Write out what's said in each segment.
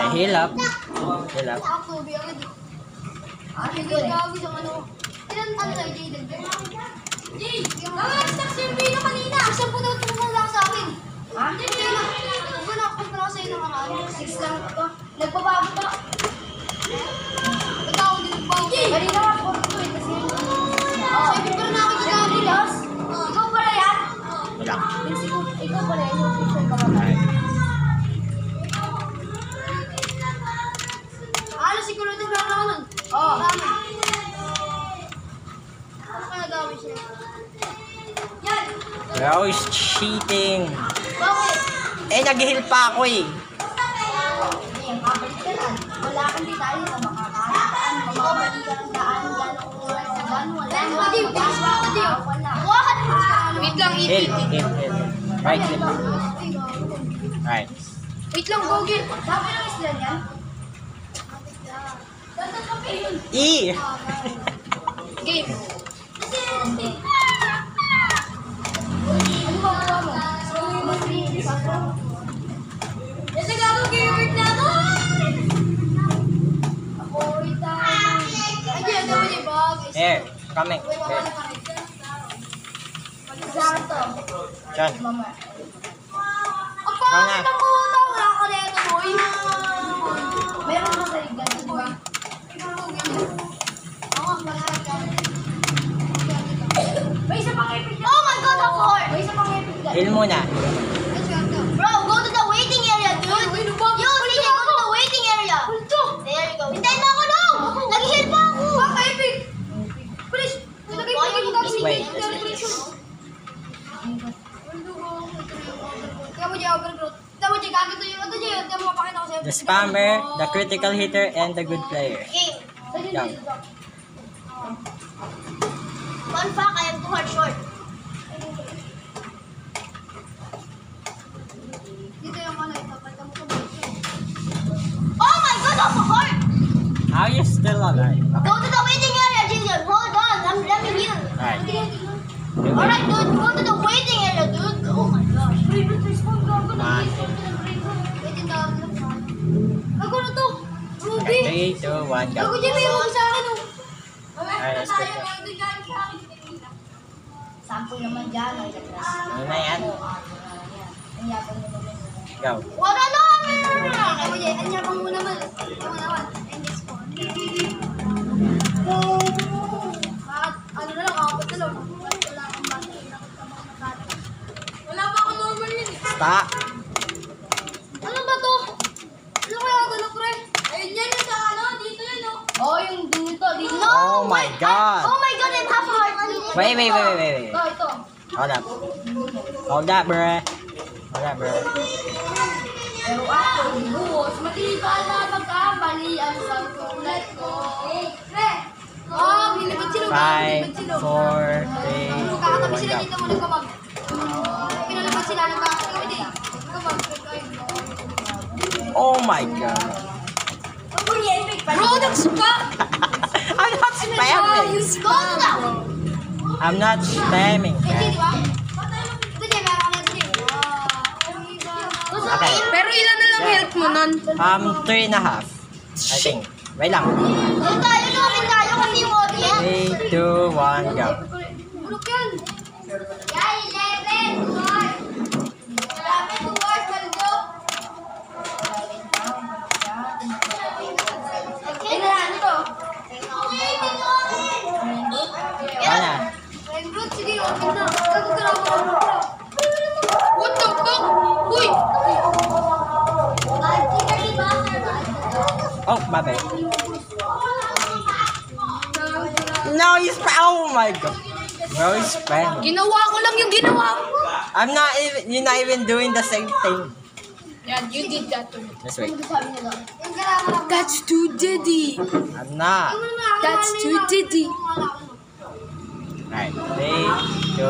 Hilap. Hilap. Nagbabago ba? Ikaw, hindi nagbago. Kanina ka, 42 eh. Kasi sabi ko na ako nagagalos. Ikaw pala yan? Wala. Ikaw pala yan. Yung picture ka ba? Ano, security lang ako nun? Oo. Ano kaya gawin siya? Yan! Bro is cheating. Bakit? Eh, nag-heal pa ako eh. Yung kapit ka lang. Wala kang di tayo na makakataan. Mamamali ka ng daan. Gano'n. Wala. Wait lang, Heal. Right, heal. Right. Wait lang, Gogi. Sabi ng isla niya? E! Game. Ano ba gawa mo? Kasi gago game na ako! Ako ita. Ay, di ako di bag. Here, coming. Here. Saan to? Diyan. Mama. Ang pangit ang puta! Wala ka na ito, boy. Meron ka sa ligan, di ba? Ako, masarap ka. May isa pang epic dyan. Oh my God, a 4! May isa pang epic dyan. Heal muna. Bro, go to the waiting area, dude. You, CJ, go to the waiting area. There you go. Hintayin mo ako, no! Nag-heal pa ako. Baka epic. Please. Just wait. The spammer, the critical hitter, and the good player. Jump. Fun fact, I am too hard short. Oh my God, that's a heart! How are you still alive? Go to the waiting area, Jason. Hold on, let me heal. Alright. Alright, dude, go to the waiting area, dude. Oh my gosh. Ako na to. Ruby. 3, 2, 1, go. Ako dyan, may ruby sa akin, oh. Alright, let's go. Sample naman dyan. Ano na yan? Go. Wala na! Ako dyan, anyabang mo naman. Ako naman. And this one. Ano na lang, kapit na lang. Wala kang battery. Wala pa ako normal yun eh. Stop. Ano ba to? Ano kaya ito na, pre? Ayun yan yung sa ano, dito yan oh. Oh, yung dito. No! Oh my God. Oh my God, I'm half heart. Wait. Ito. Hold up. Hold up, bruh. Hold up, bruh. Pero ako, buhos, matibay na magkamalian sa tulad ko. Pre! Oh, bilibad sila. 5, 4, 3, 2, Kakatabi 1, sila go. dito mo nagkamag. Pinalabas sila ng kakatabi din. Oh my God. Bro, nag-spam! I'm not spamming. Go to that! I'm not spamming, Hindi, man. di ba? Ito din, meron ka na ito din. Okay. Pero ilan na lang health mo nun? 3.5. I think. Wait lang. Doon tayo, namin tayo kasi yung audience. 3, 2, 1, go. Bulok yan. Yan, 11 towards. 11 towards, malgo. Ay, ano to? Ano? Rainboot, sige, open na. Gagagalaw ko. What the fuck? Uy! Oh, bye-bye. No, he's oh my God. Bro, he's spamming. Ginawa ko lang yung ginawa ko. I'm not even, you're not even doing the same thing. Yeah, you did that to me. Let's wait. Sabi nila. Yung kailangan That's too diddy. I'm not. That's too diddy. Right. 3, 2,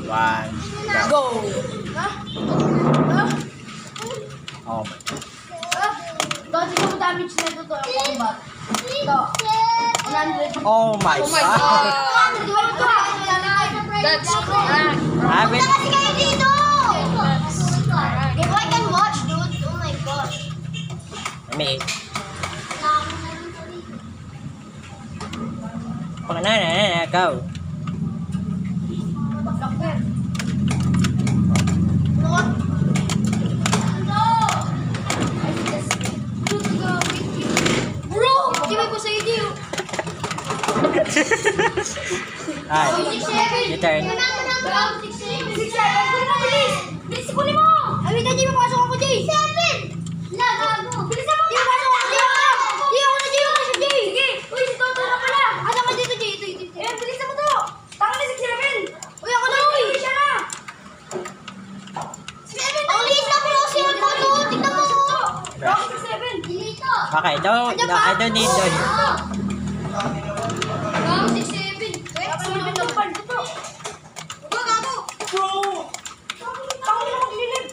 1, go. Go. Oh my. Dati ko damage na ito yung combat. Ito. 100. Oh my Oh my god. god. That's crack. Have it. Kasi kayo dito! That's crack. If I can watch, dude. Oh my gosh. Let me eat. Okay, go. Bro! Di ba ko sa iyo? Alright. Your turn. 6-7. Bilis! Bilis ko mo! Ay, wait, di mo pasok ako, Jay! 7! Gago! Bilisan mo! Di mo pasok ako, Jay! Di ako na, Jay! Ako na si Jay! Sige! Uy, si Toto na pala! Asa ka dito, Jay? Ito. Ayan, bilisan mo to! Tama na 6-7! Uy, ako na, uy! Siya na! 6-7! Ang liit na close yun, Toto! Tignan mo! Rock 6-7! Dito! Okay, I don't need those. Gago, 6-7! Wait, sumunod ang part ko to! Gago! Bro! Tango na maglilip!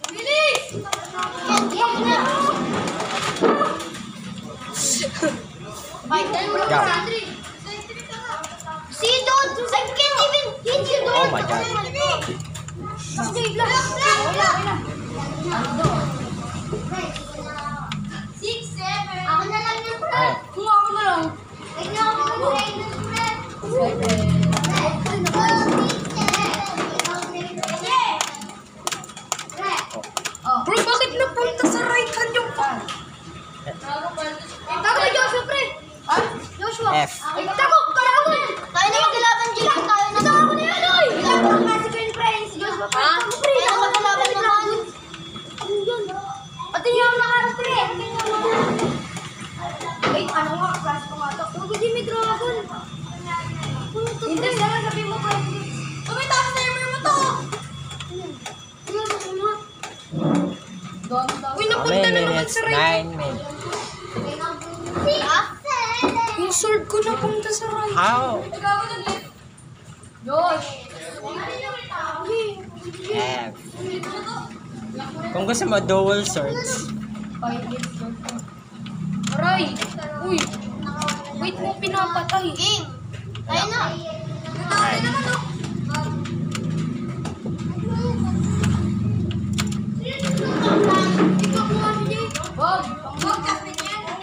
Bilis! Yan na! Go. See, dude! I can't even hit you, dude! Oh my God. Okay, lang. 6-7. Ako na lang yung Alright. Kung ako na lang. Tignan ako Bro, bakit napunta sa right hand yung pan? Tago kay Joshua, pre. Joshua. F. Tago, kalaban. Tayo na magkalaban, Jay. Tayo na. Tago na yan, oy. Kalaban kasi kayo, friends. Joshua, pre. Tago, pre. Tago, magkalaban naman. Ano yun? Pati niya ako nakaras, pre. Wait, ano nga? Klase ko nga to. Huwag din may dragon. Hindi, sana sabi mo pa. Tumitaas na yung mo to. Uy, How napunta many na naman minutes? sa right. 9 minutes. Yung sword ko napunta sa right. How? Josh. F. Kung gusto mo, dual swords. Aray. Uy. Wait mo pinapatay. Game. Tayo na. Alright.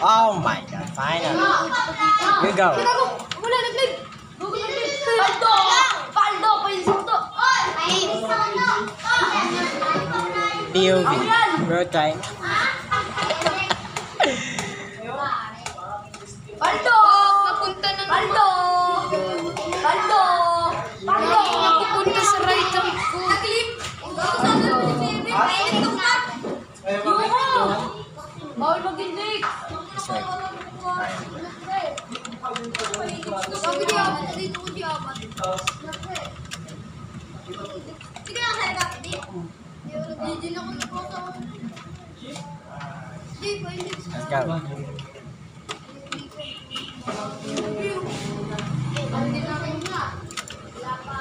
Oh my god, finally. You go. Wala, nag-live. Paldo! Paldo! Painsok to! POV. Bro time. Paldo! Napunta na Paldo! Paldo! Paldo! Napupunta sa right hand ko. Nag-live! Bawal mag-indik! Sorry. Alright. Sabi niya, dito ko siya abat. Sige na, kaya kapit eh. Hindi na ako nagpota. Hindi, pa-index. Let's go.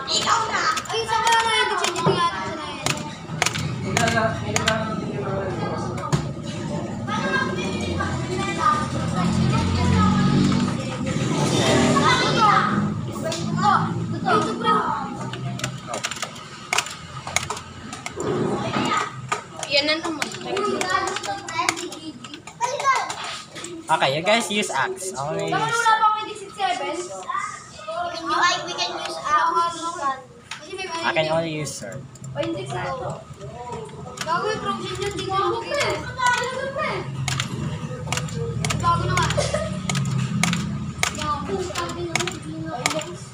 Ikaw na! Ay, saan ka na yung hindi nga natin na yan. Yan na naman. Okay, you guys use axe. Only Bakit use... wala pa akong 67? We can use our I can only use sword. Pa-index na ito. Gago yung provision yun, di ko makita. Gago na nga.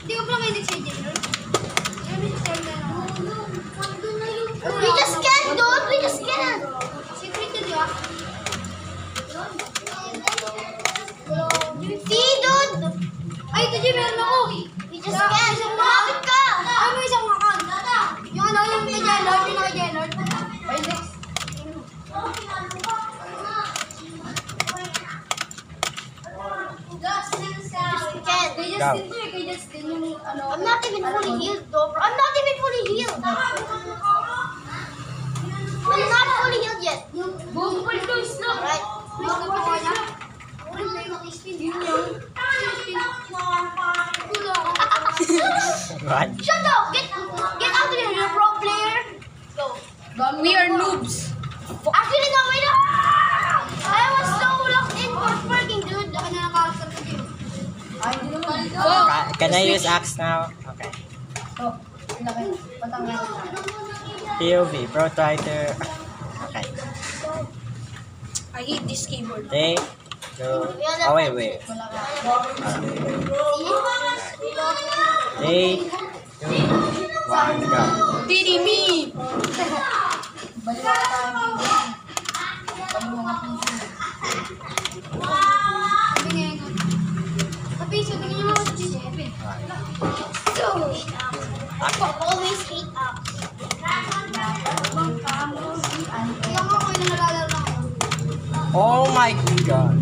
Hindi ko pala ma-index yung general. We just can't, dude! We just can't! Secret yun, di ba? See, dude! Ay, ito Jay, meron ako! We just can't! Malapit ka! Ay, may isang makan! Yung ano, yung kay Jelord, yung naka-Jelord. Pa-index. Justin to eh. Kay Justin yung ano. I'm not even fully healed though, bro. I'm not even fully healed. I'm not fully healed yet. Boom, fully to slow. Alright. Please go for na. What? Shut up! Get out of here, you're a pro player. Go. We are noobs. Actually, no, wait up! I was so locked in for freaking dude. Ako na nakakasar ko dito. Ay, hindi naman. Can I use axe now? Okay. POV, Protriter. Okay. I hate this keyboard. 3, 2, oh wait. 3, 2, 1, go. Didi me! Always hate up. Oh my god.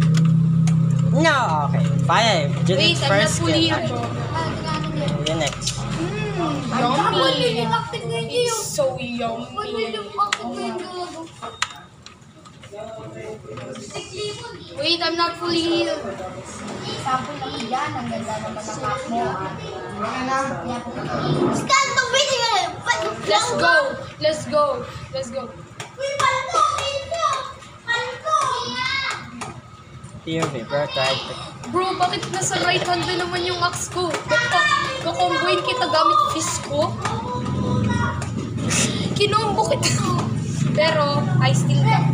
No, okay. Fine. Wait, Just I'm not first fully skill. healed, bro. You next. Yummy! It's so yummy. Wait, I'm not fully healed. Stand the video. Let's go! Let's go! Let's go! POV, Protriter. Bro, bakit nasa right hand na naman yung axe ko? Kakomboin kita gamit fist ko? Kinombo kita. Pero, I still got.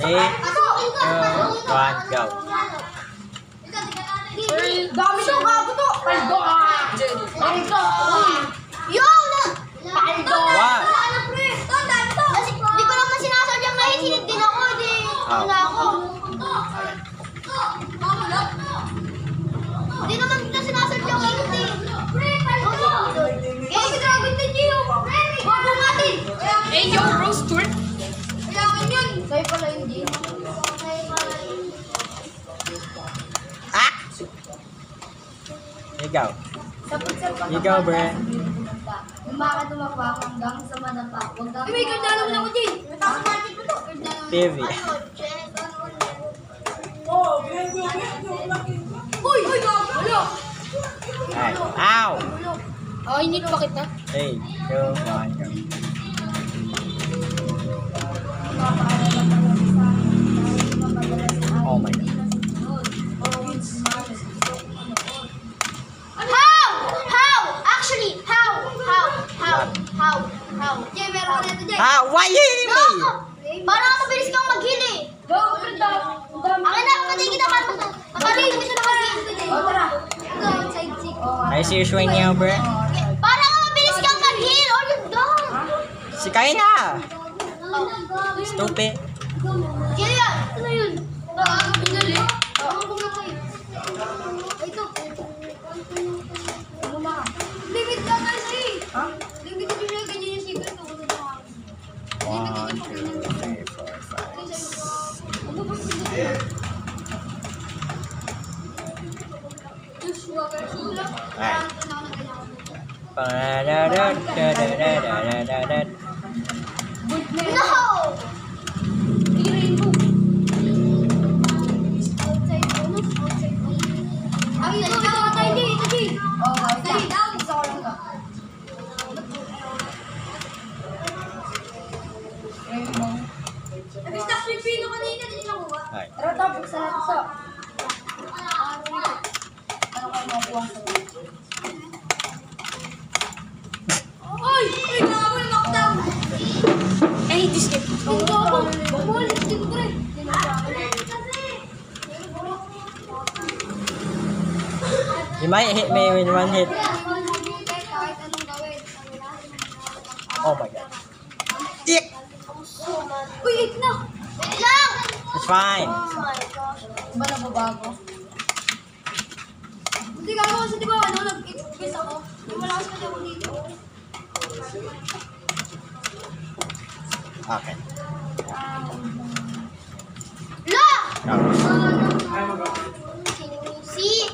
3, 2, 1, go. Dami siya gago to. Paldo. Paldo. Yo! Paldo. What? Di ko naman sinasadyang nahihinig din ako. Wala ako. Di naman kita sinasadyang nahihinig. Eh, si Dragon din yun. Bago natin. Hey, yo, bro, Stuart. Kailangan yun. Sa'yo pala hindi. Ah! You go. You go, bro. Baka tumakba hanggang sa manapa. May ganda naman ako, Jay. Tapos natin ko to. POV. Uy! Uy! Wala! Alright. Ow! Oh, I need pa kita. 3, 2, 1, go. Oh my god. Actually, how? Jay, meron ka nito, Jay. Ah, why you hitting me? Parang mabilis kang mag-heal eh. Go, Brenda. Akin na, patay kita ka. Nakalihin ko siya na mag-heal ko, Jay. Tara. Go, side chick. Are you serious right now, bro? Parang mabilis kang mag-heal. Oh, you're dumb. Si Kaina! Stupid. Kill yan. Ano yun? Pinali. Ako bumakay. Ay, ito. Limit ka tayo sa'yo eh. Ha? Limit ka siya. Ganyan yung secret ko. 1, 2, 3, 4, 5. No! Ay, ito tayo din. Ito din. Dali, down. Isa ko lang ka. Nag-stop yung pino kanina. Hindi nakuha. Tara, tapos sa natin sa. Ano kayo makuha sa Oy! Ay, gago yung lockdown! I hate this game. Ang gago! Bumuli! Hindi ko rin. You might hit me with one hit. Oh my god. Dick! Uy, hit na! Wait lang! It's fine. Oh my gosh. Ba nababago? Hindi ka ako kasi diba ano, nag-quiz ako. Malakas kasi ako dito. Okay. La! Go. See?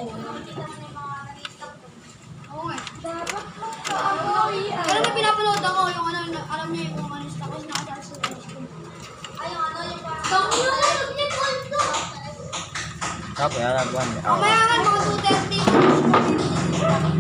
Oo nga. Pero may pinapanood ako yung ano, alam niyo yung ano, tapos nakasal sa school. Ay, yung ano, yung parang... Tapos, alam ko. Mamaya nga, mga 2:30.